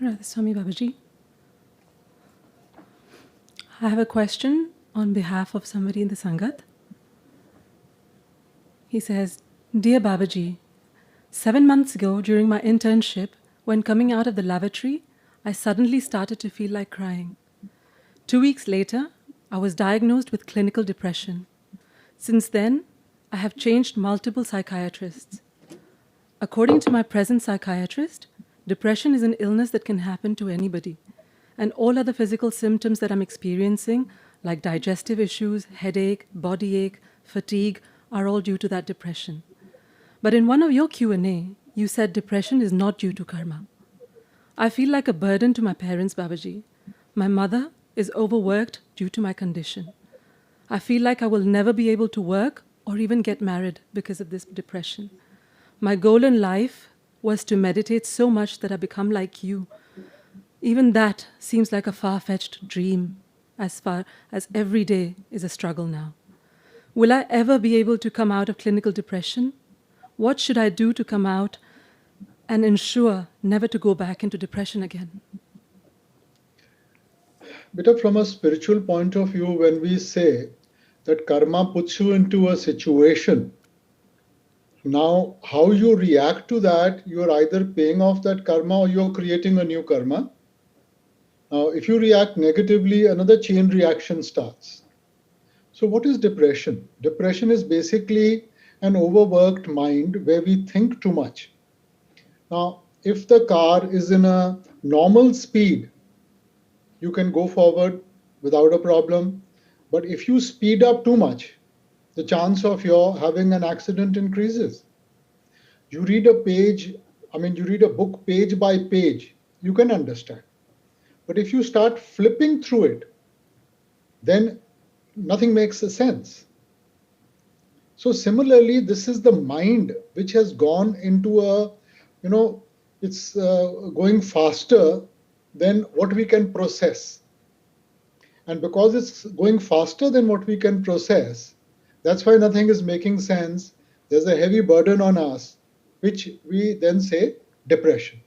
Radhaswami Babaji, I have a question on behalf of somebody in the Sangat. He says, Dear Babaji, 7 months ago during my internship, when coming out of the lavatory, I suddenly started to feel like crying. 2 weeks later, I was diagnosed with clinical depression. Since then, I have changed multiple psychiatrists. According to my present psychiatrist, depression is an illness that can happen to anybody, and all other physical symptoms that I'm experiencing, like digestive issues, headache, body ache, fatigue, are all due to that depression. But in one of your Q&A, you said depression is not due to karma. I feel like a burden to my parents, Babaji. My mother is overworked due to my condition. I feel like I will never be able to work or even get married because of this depression. My goal in life was to meditate so much that I become like you. Even that seems like a far-fetched dream, as far as every day is a struggle now. Will I ever be able to come out of clinical depression? What should I do to come out and ensure never to go back into depression again? Beta, from a spiritual point of view, when we say that karma puts you into a situation, now how you react to that, you're either paying off that karma or you're creating a new karma. Now, if you react negatively, another chain reaction starts. So, what is depression? Depression is basically an overworked mind where we think too much. Now, if the car is in a normal speed, you can go forward without a problem. But if you speed up too much, the chance of your having an accident increases. You read a book page by page, you can understand. But if you start flipping through it, then nothing makes sense. So similarly, this is the mind which has gone into it's going faster than what we can process. And because it's going faster than what we can process, that's why nothing is making sense. There's a heavy burden on us, which we then say depression.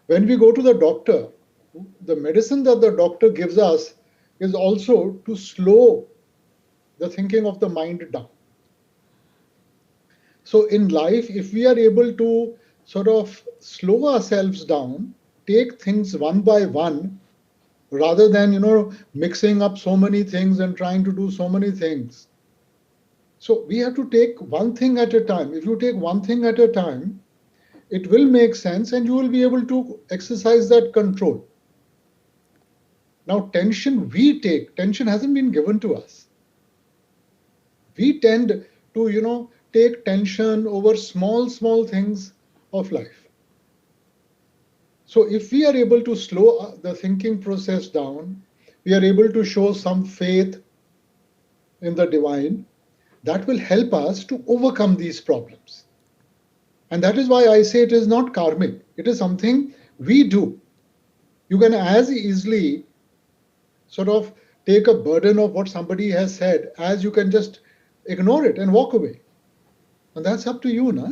When we go to the doctor, the medicine that the doctor gives us is also to slow the thinking of the mind down. So in life, if we are able to sort of slow ourselves down, take things one by one, rather than mixing up so many things and trying to do so many things. So we have to take one thing at a time. If you take one thing at a time, it will make sense and you will be able to exercise that control. Now, tension hasn't been given to us. We tend to, take tension over small things of life. So if we are able to slow the thinking process down, we are able to show some faith in the divine, that will help us to overcome these problems. And that is why I say it is not karmic. It is something we do. You can as easily sort of take a burden of what somebody has said as you can just ignore it and walk away. And that's up to you, na?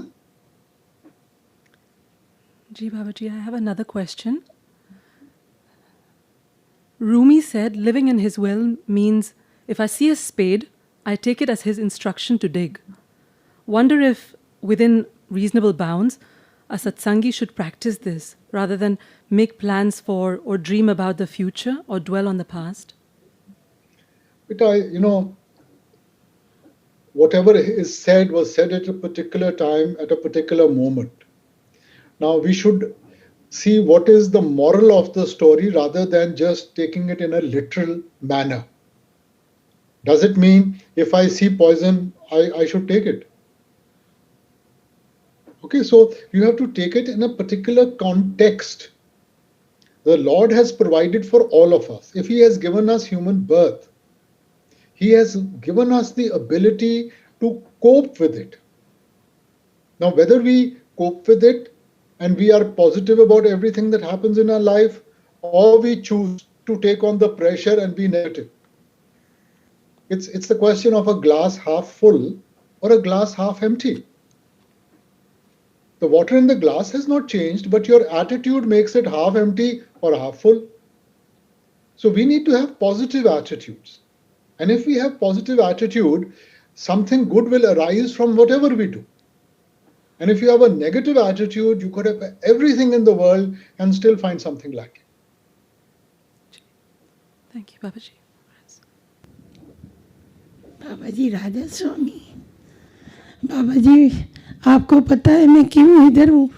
Ji Babaji, I have another question. Rumi said living in his will means if I see a spade, I take it as his instruction to dig. Wonder if, within reasonable bounds, a satsangi should practice this rather than make plans for or dream about the future or dwell on the past? But whatever is said was said at a particular time, at a particular moment. Now we should see what is the moral of the story rather than just taking it in a literal manner. Does it mean if I see poison, I should take it? Okay, so you have to take it in a particular context. The Lord has provided for all of us. If He has given us human birth, He has given us the ability to cope with it. Now, whether we cope with it and we are positive about everything that happens in our life, or we choose to take on the pressure and be negative. It's the question of a glass half full or a glass half empty. The water in the glass has not changed, but your attitude makes it half empty or half full. So we need to have positive attitudes. And if we have positive attitude, something good will arise from whatever we do. And if you have a negative attitude, you could have everything in the world and still find something lacking. Thank you, Babaji. बाबा जी राधा स्वामी, बाबा जी आपको पता है मैं क्यों इधर हूँ?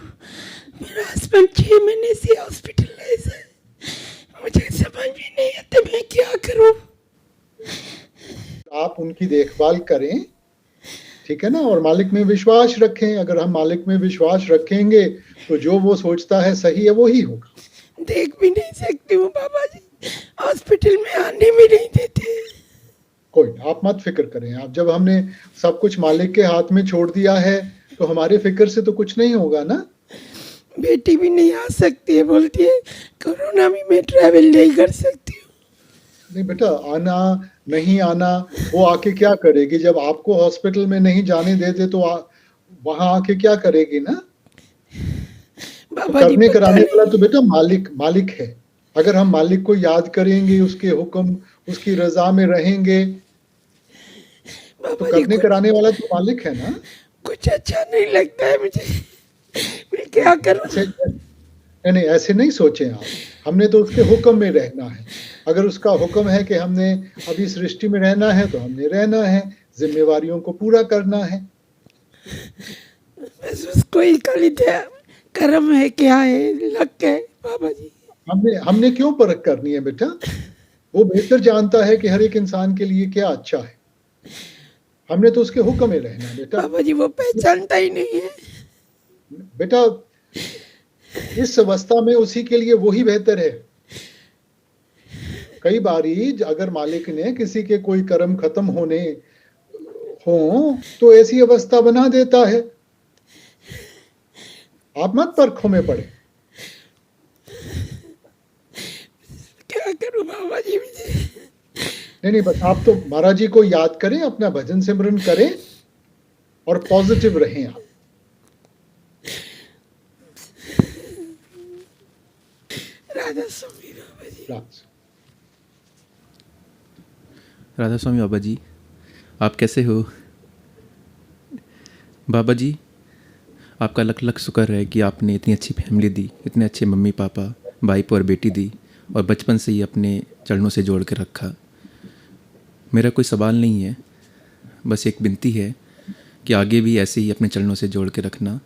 मेरा husband 6 महीने से हॉस्पिटलाइज है, मुझे समझ भी नहीं आता मैं क्या करूँ। आप उनकी देखभाल करें, ठीक है ना, और मालिक में विश्वास रखें। अगर हम मालिक में विश्वास रखेंगे तो जो वो सोचता है सही है वो ही होगा। देख भी नहीं सकती हूँ बाबा जी, हॉस्पिटल में आने भी नहीं देते। कोई आप मत फिक्र करें। आप जब हमने सब कुछ मालिक के हाथ में छोड़ दिया है तो हमारे फिक्र से तो कुछ नहीं होगा ना। बेटी भी नहीं आ सकती है, बोलती है कोरोना में मैं ट्रैवल नहीं कर सकती हूँ। नहीं बेटा, आना नहीं आना वो आके क्या करेगी? जब आपको हॉस्पिटल में नहीं जाने देते तो वहां आके क्या करेगी ना। बाबा जी करने कराने वाला तो बेटा मालिक है। अगर हम मालिक को याद करेंगे, उसके हुक्म उसकी रजा में रहेंगे तो करने कराने वाला तो मालिक है ना। कुछ अच्छा नहीं लगता है मुझे, मैं क्या करूं? नहीं ऐसे नहीं सोचें आप। हमने तो उसके हुक्म में रहना है। अगर उसका हुक्म है कि हमने अभी सृष्टि में रहना है तो हमने रहना है, जिम्मेवारियों को पूरा करना है। बस उसको ही खाली कर्म है, क्या है, लक है बाबा जी। हमने क्यों परख करनी है बेटा? वो बेहतर जानता है कि हर एक इंसान के लिए क्या अच्छा है। हमने तो उसके हुक्म में रहना है बेटा। बाबा जी वो पहचानता ही नहीं है बेटा। इस अवस्था में उसी के लिए वही बेहतर है। कई बारी अगर मालिक ने किसी के कोई कर्म खत्म होने हो तो ऐसी अवस्था बना देता है। आप मत परखों में पड़े। क्या करूं बाबा जी? नहीं बस आप तो महाराज जी को याद करें, अपना भजन सिमरन करें और पॉजिटिव रहें आप। राधा स्वामी बाबा जी। राधा स्वामी बाबा जी, आप कैसे हो? बाबा जी आपका लख लख शुक्र है कि आपने इतनी अच्छी फैमिली दी, इतने अच्छे मम्मी पापा, भाई और बेटी दी और बचपन से ही अपने चरणों से जोड़ के रखा। मेरा कोई सवाल नहीं है, बस एक विनती है कि आगे भी ऐसे ही अपने चरणों से जोड़ के रखना।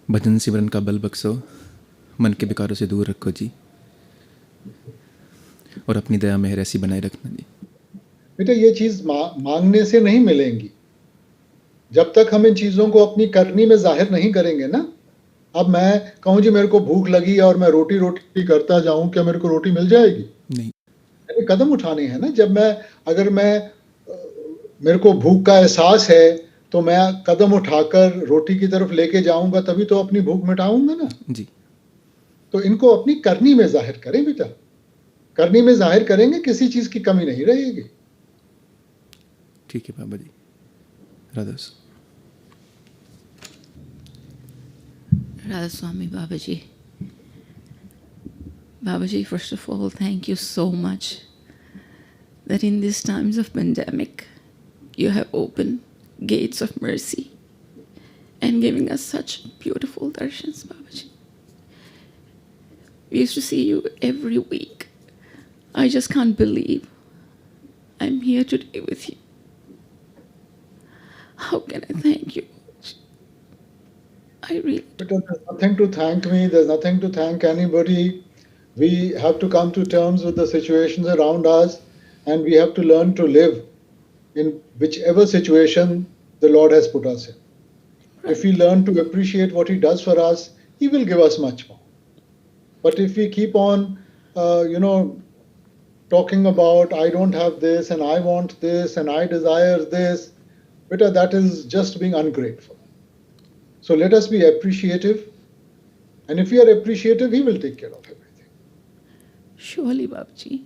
भजन सिमरन का बल बख्शो, मन के विकारों से दूर रखो जी, और अपनी दया मेहर ऐसी बनाए रखना जी। बेटा ये चीज मांगने से नहीं मिलेंगी। जब तक हम इन चीजों को अपनी करनी में जाहिर नहीं करेंगे ना। अब मैं कहूँ जी मेरे को भूख लगी और मैं रोटी करता जाऊं, क्या मेरे को रोटी मिल जाएगी? नहीं। कदम उठाने हैं ना। जब अगर मेरे को भूख का एहसास है तो मैं कदम उठाकर रोटी की तरफ लेके जाऊंगा, तभी तो अपनी भूख मिटाऊंगा ना जी। तो इनको अपनी करनी में जाहिर करें बेटा। करनी में जाहिर करेंगे, किसी चीज की कमी नहीं रहेगी। ठीक है बाबा जी। Radha Swami Babaji. Babaji, first of all, thank you so much that in these times of pandemic, you have opened gates of mercy and giving us such beautiful darshans, Babaji. We used to see you every week. I just can't believe I'm here today with you. How can I thank you? I really But there's nothing to thank me. There's nothing to thank anybody. We have to come to terms with the situations around us, and we have to learn to live in whichever situation the Lord has put us in. If we learn to appreciate what He does for us, He will give us much more. But if we keep on, talking about I don't have this and I want this and I desire this, better that is just being ungrateful. So let us be appreciative, and if we are appreciative, He will take care of everything. Surely, Babaji.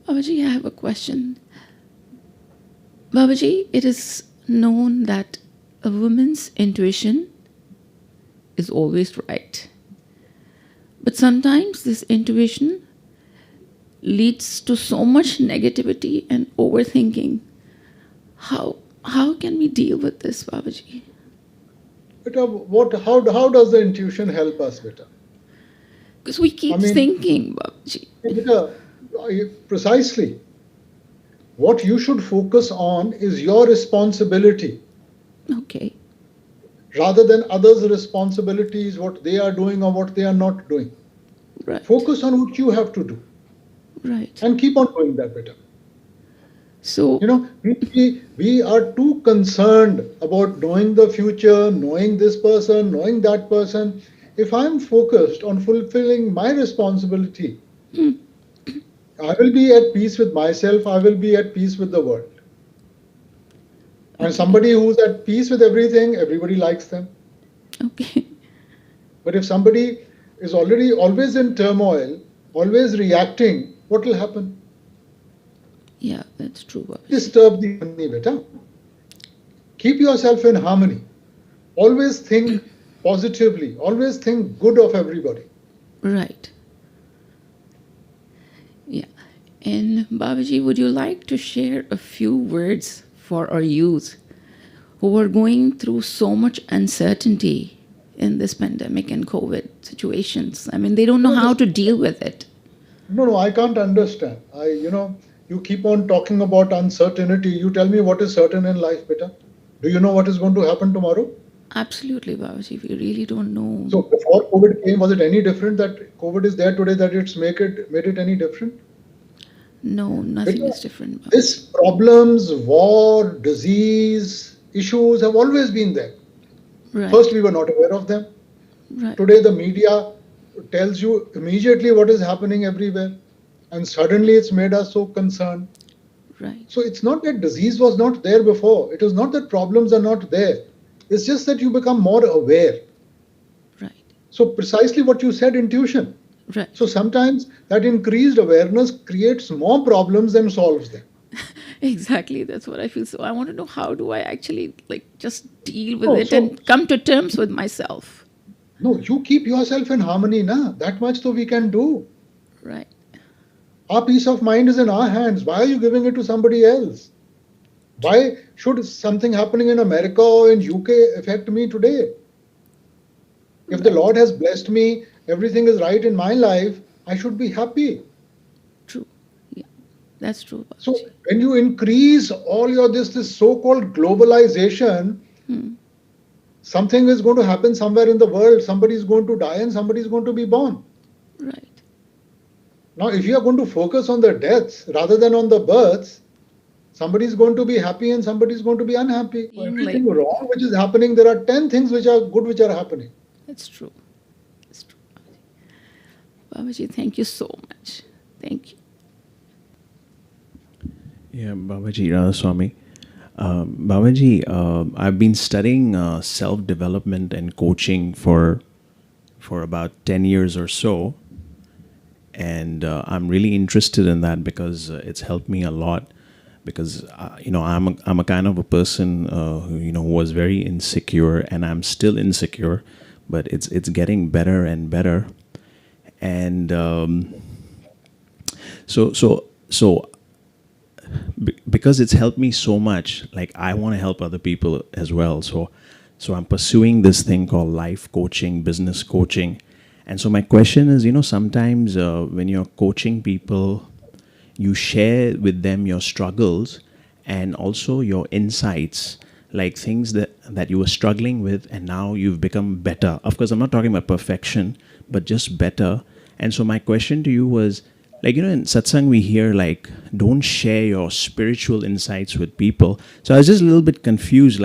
Babaji, I have a question. Babaji, it is known that a woman's intuition is always right. But sometimes this intuition leads to so much negativity and overthinking. How can we deal with this, Babaji? Beta, how does the intuition help us, beta? Because we keep I mean- thinking, Babaji. Beta, precisely. What you should focus on is your responsibility Okay, rather than others' responsibilities, what they are doing or what they are not doing. right, Focus on what you have to do right. and keep on doing that, beta. So, You know, we are too concerned about knowing the future, knowing this person, knowing that person. If I'm focused on fulfilling my responsibility, I will be at peace with myself, I will be at peace with the world. And somebody who's at peace with everything, everybody likes them. okay, But if somebody is already always in turmoil, always reacting, what will happen? yeah, that's true, Babaji. Disturb the harmony, beta. Keep yourself in harmony. Always think positively. Always think good of everybody. Right. Yeah. And Babaji, would you like to share a few words for our youth who are going through so much uncertainty in this pandemic and COVID situations? I mean, they don't know how to deal with it. No, I can't understand. You keep on talking about uncertainty. You tell me what is certain in life, beta. Do you know what is going to happen tomorrow? Absolutely, Babaji. We really don't know. So before COVID came, was it any different that COVID is there today that it's made it any different? No, nothing Beta, is different. Babaji. These problems, war, disease, issues have always been there. Right. First, we were not aware of them. Right. Today, the media tells you immediately what is happening everywhere, and suddenly it's made us so concerned. Right. So it's not that disease was not there before. It is not that problems are not there. It's just that you become more aware. Right. So precisely what you said, intuition. Right. So sometimes that increased awareness creates more problems than solves them. Exactly. That's what I feel. So I want to know, how do I actually just deal with Oh, it so- and come to terms with myself? No, you keep yourself in harmony, na. That much though we can do. Right. Our peace of mind is in our hands. Why are you giving it to somebody else? Why should something happening in America or in UK affect me today? If the Lord has blessed me, everything is right in my life, I should be happy. True. Yeah. That's true. So Babaji. when you increase all your this so-called globalization, something is going to happen somewhere in the world. Somebody is going to die and somebody is going to be born. Right. Now, if you are going to focus on the deaths rather than on the births, somebody is going to be happy and somebody is going to be unhappy. For everything wrong which is happening, there are 10 things which are good which are happening. That's true. That's true. Babaji, thank you so much. Thank you. Yeah, Babaji Radhaswami. Babaji, I've been studying self-development and coaching for about 10 years or so. And I'm really interested in that because it's helped me a lot. Because I'm a kind of a person who was very insecure, and I'm still insecure, but it's getting better and better. And because it's helped me so much, I want to help other people as well. So I'm pursuing this thing called life coaching, business coaching. And so my question is, sometimes when you're coaching people, you share with them your struggles and also your insights, like things that you were struggling with and now you've become better. Of course, I'm not talking about perfection, but just better. And so my question to you was, in satsang we hear don't share your spiritual insights with people. So I was just a little bit confused,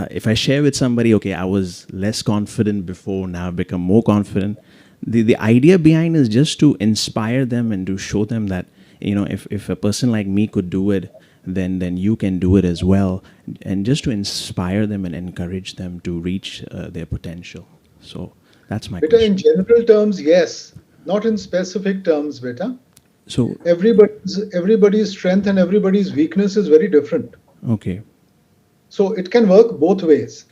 if I share with somebody, okay, I was less confident before, now I've become more confident. The idea behind is just to inspire them and to show them that, if a person like me could do it, then you can do it as well. And just to inspire them and encourage them to reach their potential. So that's my Beta, in question. general terms, yes. Not in specific terms, beta. So, Everybody's strength and everybody's weakness is very different. okay. So it can work both ways.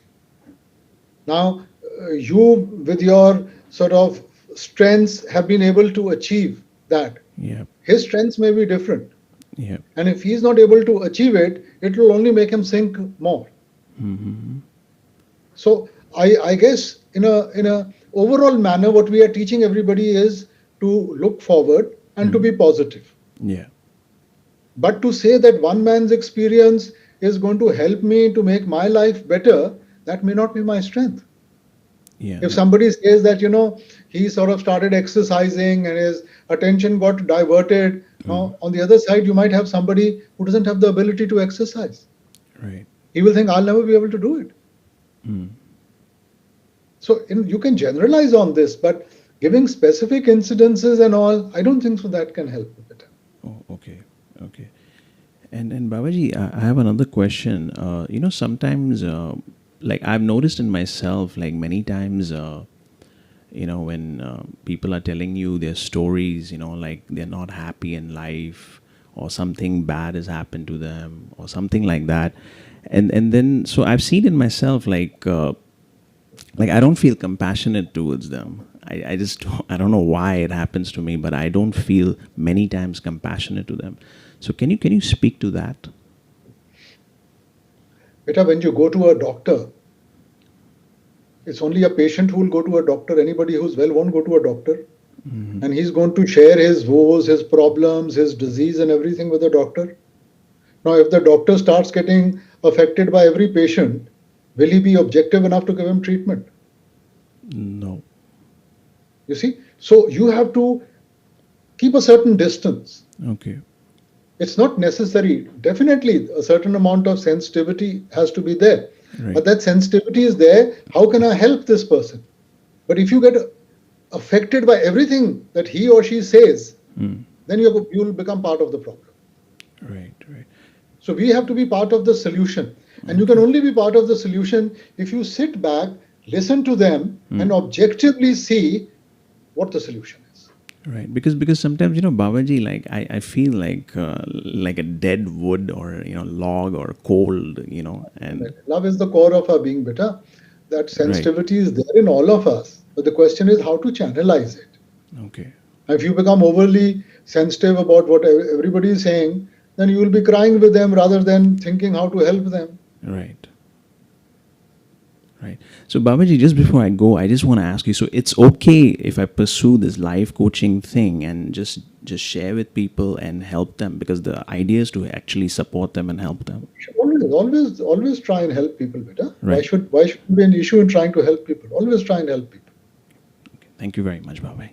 Now, you with your sort of strengths have been able to achieve that. Yeah. His strengths may be different. Yeah. And if he's not able to achieve it, it will only make him sink more. So I guess in a overall manner, what we are teaching everybody is to look forward and to be positive. Yeah. But to say that one man's experience is going to help me to make my life better, that may not be my strength. Yeah. If somebody says that, he sort of started exercising and his attention got diverted, now on the other side, you might have somebody who doesn't have the ability to exercise. Right. He will think, I'll never be able to do it. So you can generalize on this, but giving specific incidences and all, I don't think so that can help a bit. Oh, okay. Okay. And Babaji, I have another question. Sometimes, like I've noticed in myself, like many times, when people are telling you their stories, like they're not happy in life or something bad has happened to them or something like that. And then, so I've seen in myself, like I don't feel compassionate towards them. I just, I don't know why it happens to me, but I don't feel many times compassionate to them. So can you speak to that? Beta, when you go to a doctor, it's only a patient who will go to a doctor. Anybody who's well won't go to a doctor. And he's going to share his woes, his problems, his disease and everything with the doctor. Now, if the doctor starts getting affected by every patient, will he be objective enough to give him treatment? No. You see? So you have to keep a certain distance. Okay. It's not necessary. Definitely, a certain amount of sensitivity has to be there. Right. But that sensitivity is there. How can I help this person? But if you get affected by everything that he or she says, then you will become part of the problem. Right. Right. So we have to be part of the solution. And you can only be part of the solution if you sit back, listen to them, and objectively see what the solution is. Right, because sometimes Babaji, like I feel like a dead wood or log or cold, and Love is the core of our being, beta. That sensitivity is there in all of us. But the question is how to channelize it. okay, If you become overly sensitive about what everybody is saying, then you will be crying with them rather than thinking how to help them. right. Right. So Babaji, just before I go, I just want to ask you. So it's okay if I pursue this life coaching thing and just share with people and help them, because the idea is to actually support them and help them. You should always try and help people, beta. Right. Why should it be an issue in trying to help people? Always try and help people. Okay. Thank you very much, Babaji.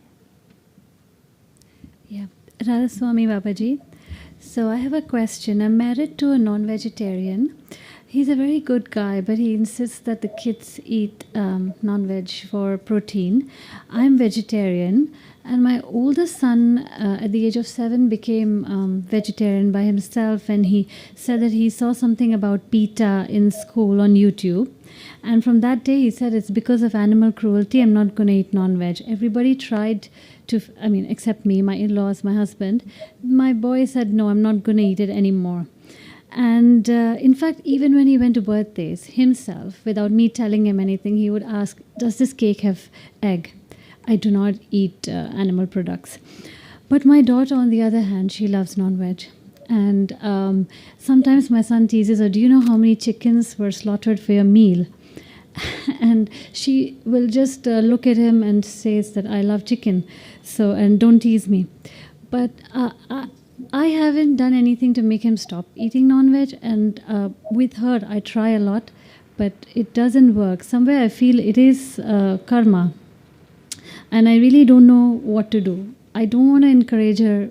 Yeah, Radhaswami Babaji. So I have a question. I'm married to a non-vegetarian. He's a very good guy, but he insists that the kids eat non-veg for protein. I'm vegetarian, and my oldest son at the age of 7 became vegetarian by himself, and he said that he saw something about PETA in school on YouTube. And from that day, he said, it's because of animal cruelty, I'm not going to eat non-veg. Everybody tried to, except me, my in-laws, my husband. My boy said, no, I'm not going to eat it anymore. And in fact, even when he went to birthdays himself, without me telling him anything, he would ask, does this cake have egg? I do not eat animal products. But my daughter, on the other hand, she loves non-veg. And sometimes my son teases her, do you know how many chickens were slaughtered for your meal? And she will just look at him and says that I love chicken, so, and don't tease me. But I haven't done anything to make him stop eating non-veg, and with her I try a lot, but it doesn't work. Somewhere I feel it is karma, and I really don't know what to do. I don't want to encourage her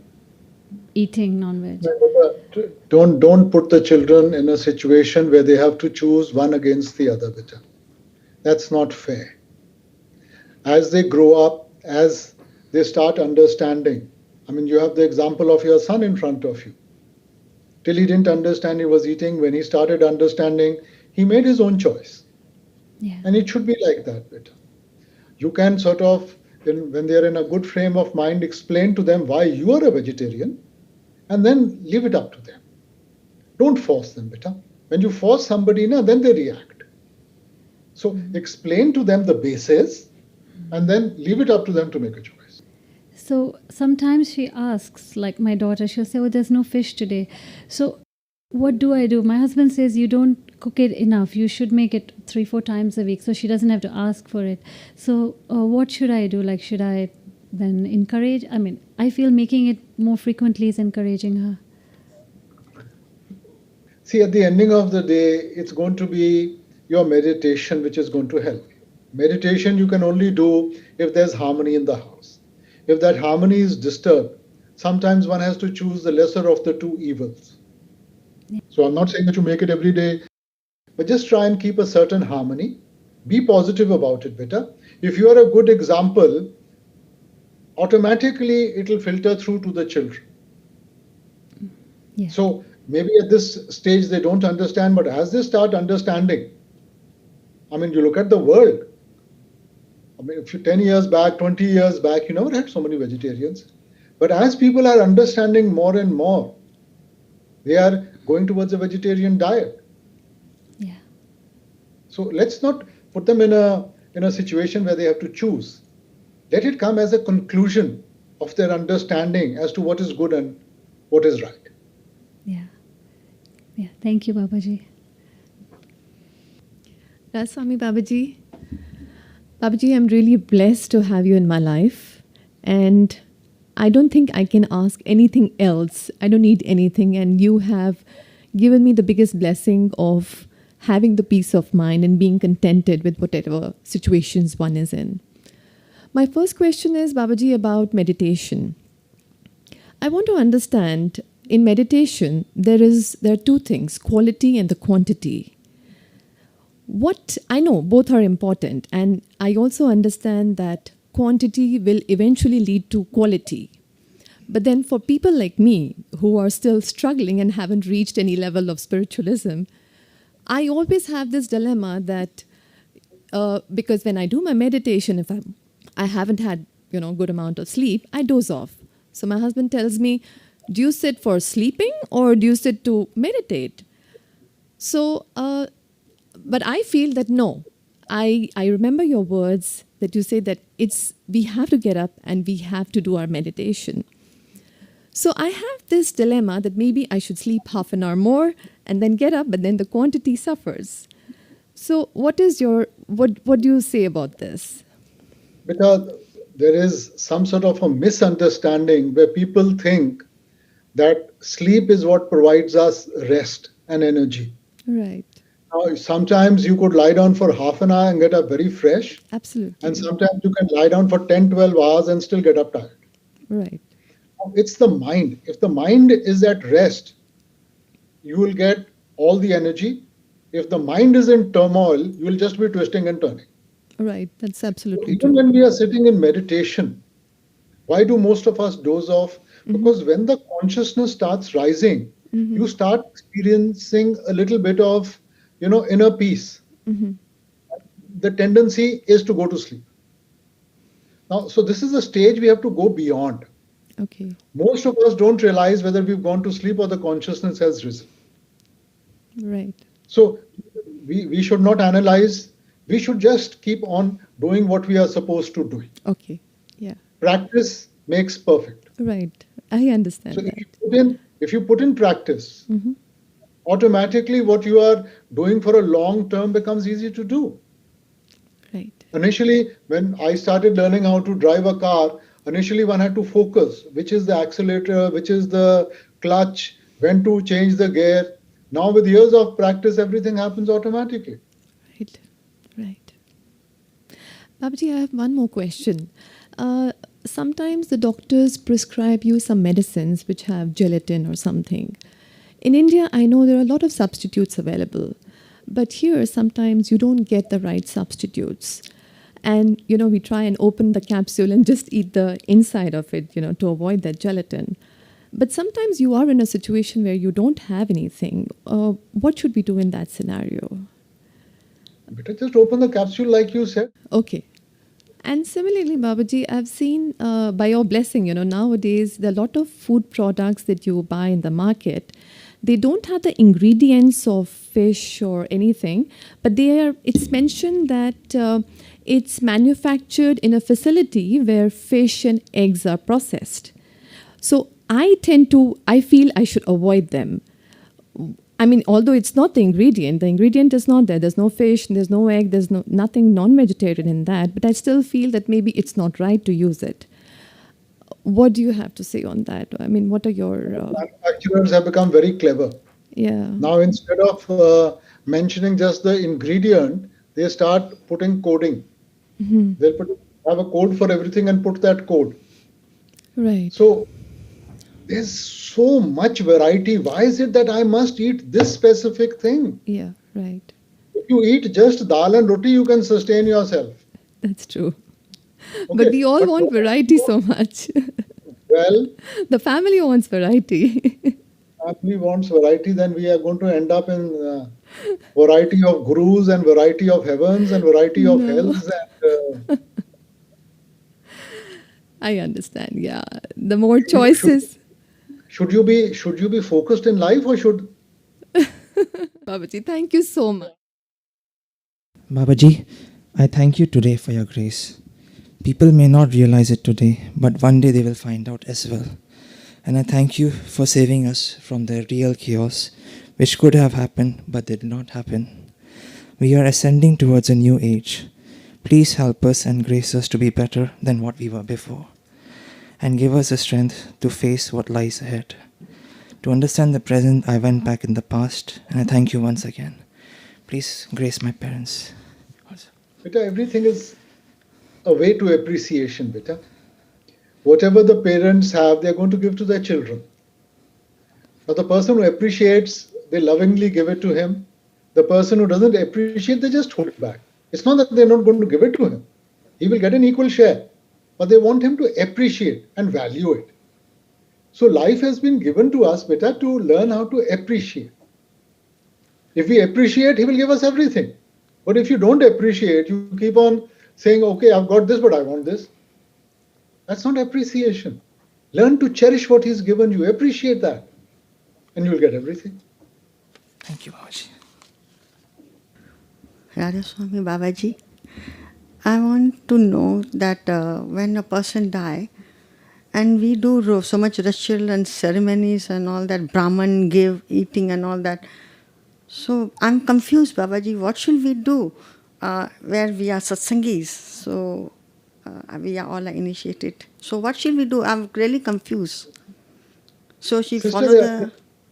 eating non-veg. Don't put the children in a situation where they have to choose one against the other, beta. That's not fair. As they grow up, as they start understanding, you have the example of your son in front of you. Till he didn't understand he was eating, when he started understanding, he made his own choice. Yeah. And it should be like that, beta. You can sort of, when they're in a good frame of mind, explain to them why you are a vegetarian, and then leave it up to them. Don't force them, beta. When you force somebody, then they react. So explain to them the basis, and then leave it up to them to make a choice. So sometimes she asks, like my daughter, she'll say, "Oh, there's no fish today." So what do I do? My husband says, "You don't cook it enough. You should make it 3-4 times a week so she doesn't have to ask for it." So what should I do? Like, should I then encourage? I mean, I feel making it more frequently is encouraging her. See, at the ending of the day, it's going to be your meditation which is going to help. Meditation you can only do if there's harmony in the house. If that harmony is disturbed, sometimes one has to choose the lesser of the two evils. So I'm not saying that you make it every day, but just try and keep a certain harmony. Be positive about it, beta. If you are a good example, automatically it will filter through to the children. Yeah. So maybe at this stage they don't understand, but as they start understanding, I mean, you look at the world. I mean, if you 10 years back, 20 years back, you never had so many vegetarians. But as people are understanding more and more, they are going towards a vegetarian diet. Yeah. So let's not put them in a situation where they have to choose. Let it come as a conclusion of their understanding as to what is good and what is right. Yeah. Yeah. Thank you, Babaji. Raswami Babaji. Babaji, I'm really blessed to have you in my life. And I don't think I can ask anything else. I don't need anything. And you have given me the biggest blessing of having the peace of mind and being contented with whatever situations one is in. My first question is, Babaji, about meditation. I want to understand, in meditation, there are two things, quality and the quantity. What I know, both are important, and I also understand that quantity will eventually lead to quality. But then for people like me, who are still struggling and haven't reached any level of spiritualism, I always have this dilemma that because when I do my meditation, if I haven't had good amount of sleep, I doze off. So my husband tells me, "Do you sit for sleeping or do you sit to meditate?" So, but I feel that no. I remember your words that you say that we have to get up and we have to do our meditation. So I have this dilemma that maybe I should sleep half an hour more and then get up, but then the quantity suffers. So what do you say about this? Because there is some sort of a misunderstanding where people think that sleep is what provides us rest and energy. Right. Now, sometimes you could lie down for half an hour and get up very fresh. Absolutely. And sometimes you can lie down for 10, 12 hours and still get up tired. Right. It's the mind. If the mind is at rest, you will get all the energy. If the mind is in turmoil, you will just be twisting and turning. Right. That's absolutely Even true. when we are sitting in meditation, why do most of us doze off? Because when the consciousness starts rising, you start experiencing a little bit of, inner peace. The tendency is to go to sleep. Now, so this is a stage we have to go beyond. Okay. Most of us don't realize whether we've gone to sleep or the consciousness has risen. Right. So we should not analyze. We should just keep on doing what we are supposed to do. Okay. Yeah. Practice makes perfect. Right. I understand So that. if you put in practice, automatically what you are doing for a long term becomes easy to do. Right. Initially, when I started learning how to drive a car, initially one had to focus, which is the accelerator, which is the clutch, when to change the gear. Now with years of practice, everything happens automatically. Right. Right. Babaji, I have one more question. Sometimes the doctors prescribe you some medicines which have gelatin or something. In India, I know there are a lot of substitutes available. But here, sometimes you don't get the right substitutes. And, we try and open the capsule and just eat the inside of it, to avoid that gelatin. But sometimes you are in a situation where you don't have anything. What should we do in that scenario? Better just open the capsule like you said. Okay. And similarly, Babaji, I've seen, by your blessing, nowadays, there are a lot of food products that you buy in the market. They don't have the ingredients of fish or anything, but it's mentioned that it's manufactured in a facility where fish and eggs are processed. So I feel I should avoid them. I mean, although it's not the ingredient is not there. There's no fish, there's no egg, there's nothing non-vegetarian in that. But I still feel that maybe it's not right to use it. What do you have to say on that? I mean, what are your... Manufacturers have become very clever. Yeah. Now, instead of mentioning just the ingredient, they start putting coding. They'll have a code for everything and put that code. Right. So there's so much variety. Why is it that I must eat this specific thing? Yeah, right. If you eat just dal and roti, you can sustain yourself. That's true. Okay, But we all but want variety so much. Well, The family wants variety. family wants variety, then we are going to end up in variety of gurus and variety of heavens and variety of hells. And, I understand. Yeah. The more choices. should you be focused in life, or should Babaji, thank you so much. Babaji, I thank you today for your grace. People may not realize it today, but one day they will find out as well. And I thank you for saving us from the real chaos, which could have happened but did not happen. We are ascending towards a new age. Please help us and grace us to be better than what we were before. And give us the strength to face what lies ahead. To understand the present, I went back in the past, and I thank you once again. Please grace my parents. Beta, everything is a way to appreciation, beta. Whatever the parents have, they're going to give to their children. But the person who appreciates, they lovingly give it to him. The person who doesn't appreciate, they just hold it back. It's not that they're not going to give it to him. He will get an equal share. But they want him to appreciate and value it. So life has been given to us, beta, to learn how to appreciate. If we appreciate, he will give us everything. But if you don't appreciate, you keep on saying, okay, I've got this, but I want this. That's not appreciation. Learn to cherish what he's given you. Appreciate that. And you'll get everything. Thank you, Babaji. Radha Swami Babaji, I want to know that when a person dies, and we do so much ritual and ceremonies and all that, Brahman give, eating and all that. So I'm confused, Babaji, what should we do where we are satsangis? So we are all initiated. So what should we do? I'm really confused. So she Sister, follow the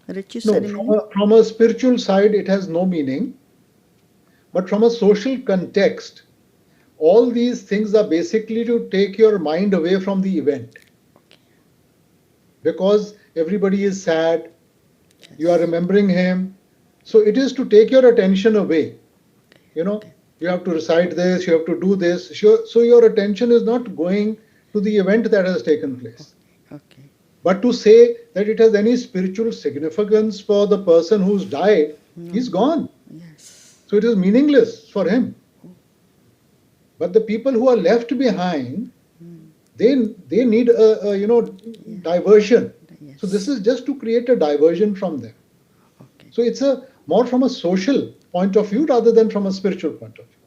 ritual ceremony? No, from a spiritual side, it has no meaning. But from a social context, all these things are basically to take your mind away from the event. Because everybody is sad, you are remembering him. So it is to take your attention away. You know, you have to recite this, you have to do this. So your attention is not going to the event that has taken place. Okay. But to say that it has any spiritual significance for the person who's died, he's gone. Yes. So it is meaningless for him. But the people who are left behind, they need a diversion. Yes. So this is just to create a diversion from them. Okay. So it's more from a social point of view rather than from a spiritual point of view.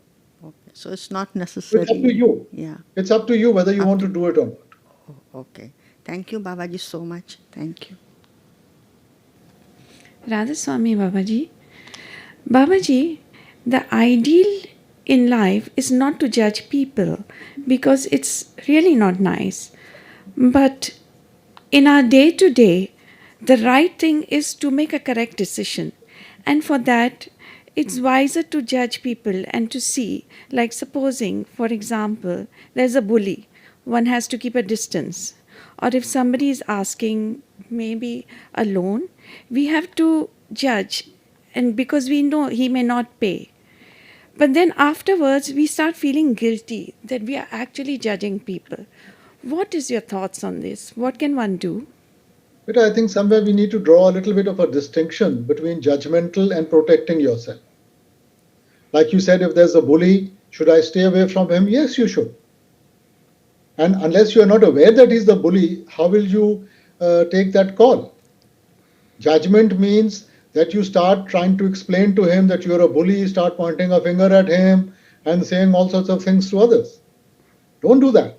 Okay. So it's not So necessary. it's up to you. Yeah. It's up to you whether you want to do it or not. Oh, okay. Thank you, Babaji, so much. Thank you. Radha Swami Babaji. Babaji, the ideal in life is not to judge people because it's really not nice. But in our day to day, the right thing is to make a correct decision. And for that, it's wiser to judge people and to see, like supposing, for example, there's a bully, one has to keep a distance. Or if somebody is asking maybe a loan, we have to judge, and because we know he may not pay. But then afterwards, we start feeling guilty that we are actually judging people. What is your thoughts on this? What can one do? But I think somewhere we need to draw a little bit of a distinction between judgmental and protecting yourself. Like you said, if there's a bully, should I stay away from him? Yes, you should. And unless you are not aware that he's the bully, how will you take that call? Judgment means that you start trying to explain to him that you're a bully, start pointing a finger at him, and saying all sorts of things to others. Don't do that.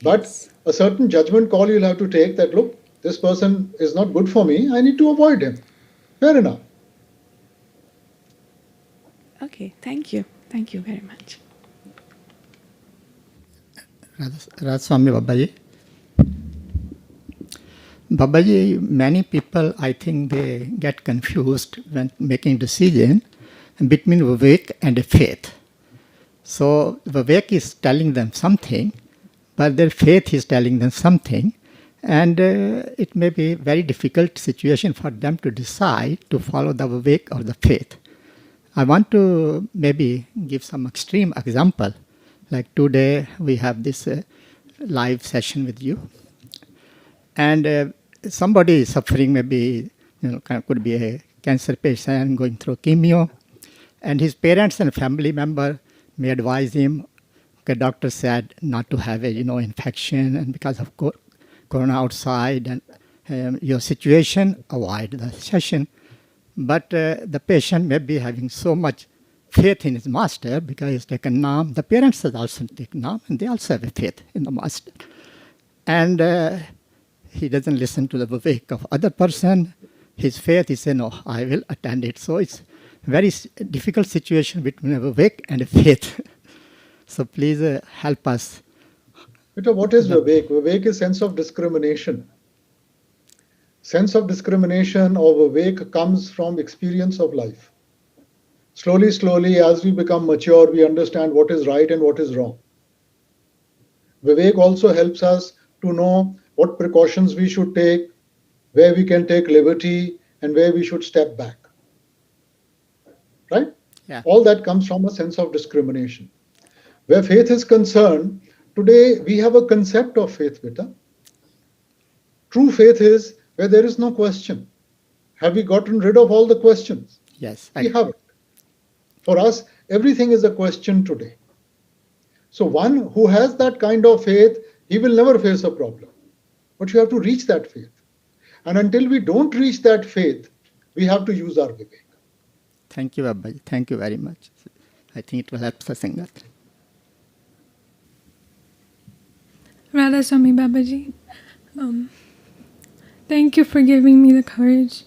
But a certain judgment call you'll have to take that, look, this person is not good for me, I need to avoid him. Fair enough. Okay, thank you. Thank you very much. Radhaswami Babaji. Babaji, many people, I think they get confused when making decision between Vivek and faith. So Vivek is telling them something, but their faith is telling them something, and it may be a very difficult situation for them to decide to follow the Vivek or the faith. I want to maybe give some extreme example. Like today we have this live session with you, and somebody is suffering, maybe could be a cancer patient going through chemio, and his parents and family member may advise him. Okay, doctor said not to have a infection, and because of corona outside and your situation, avoid the session. But the patient may be having so much faith in his master because he's taken Naam. The parents have also taken Naam, and they also have a faith in the master. And he doesn't listen to the Vivek of other person. His faith, he says, no, I will attend it. So it's a very difficult situation between a Vivek and a faith. So please help us. But what is Vivek? Vivek is sense of discrimination. Sense of discrimination or Vivek comes from experience of life. Slowly, as we become mature, we understand what is right and what is wrong. Vivek also helps us to know what precautions we should take, where we can take liberty, and where we should step back. Right? Yeah. All that comes from a sense of discrimination. Where faith is concerned, today we have a concept of faith, beta. True faith is where there is no question. Have we gotten rid of all the questions? Yes. We haven't. For us, everything is a question today. So one who has that kind of faith, he will never face a problem. But you have to reach that faith. And until we don't reach that faith, we have to use our Vivek. Thank you, Babaji. Thank you very much. I think it will help Sasangat. Radhaswami Babaji, thank you for giving me the courage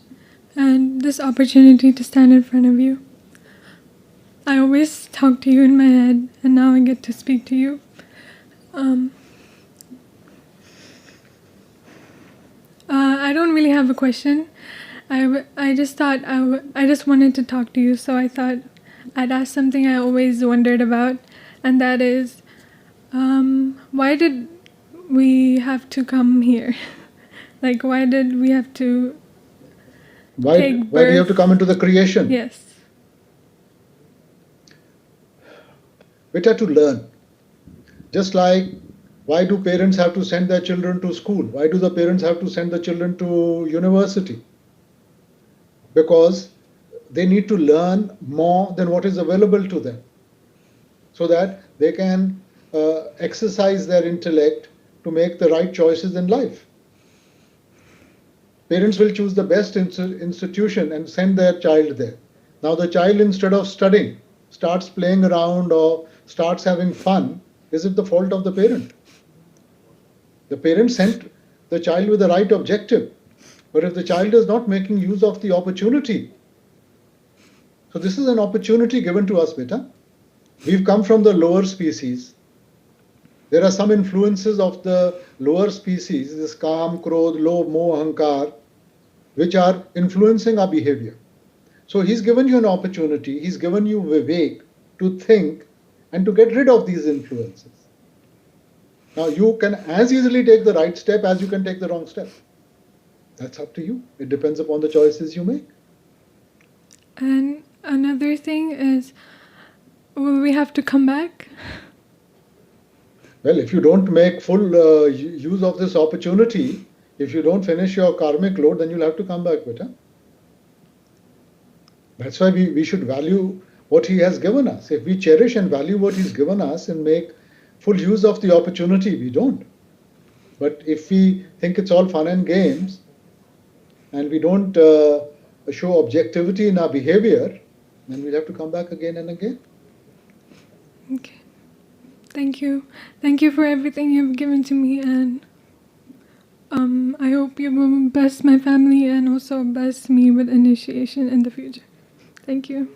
and this opportunity to stand in front of you. I always talk to you in my head, and now I get to speak to you. I don't really have a question. I just thought I just wanted to talk to you, so I thought I'd ask something I always wondered about, and that is, why did we have to come here? Like, why did we have to Why do you have to come into the creation? Yes. Beta, to learn. Just like, why do parents have to send their children to school? Why do the parents have to send the children to university? Because they need to learn more than what is available to them, so that they can exercise their intellect to make the right choices in life. Parents will choose the best institution and send their child there. Now the child, instead of studying, starts playing around or starts having fun. Is it the fault of the parent? The parent sent the child with the right objective. But if the child is not making use of the opportunity, so this is an opportunity given to us, beta. We've come from the lower species. There are some influences of the lower species, this Kam, Krodh, Lobh, Moh, Ahankar, which are influencing our behavior. So he's given you an opportunity, he's given you Vivek to think and to get rid of these influences. Now you can as easily take the right step as you can take the wrong step. That's up to you. It depends upon the choices you make. And another thing is, will we have to come back? Well, if you don't make full use of this opportunity, if you don't finish your karmic load, then you'll have to come back, beta. That's why we should value what he has given us. If we cherish and value what he's given us and make full use of the opportunity, we don't. But if we think it's all fun and games, and we don't show objectivity in our behavior, then we'll have to come back again and again. Okay. Thank you. Thank you for everything you've given to me, and I hope you will bless my family and also bless me with initiation in the future. Thank you.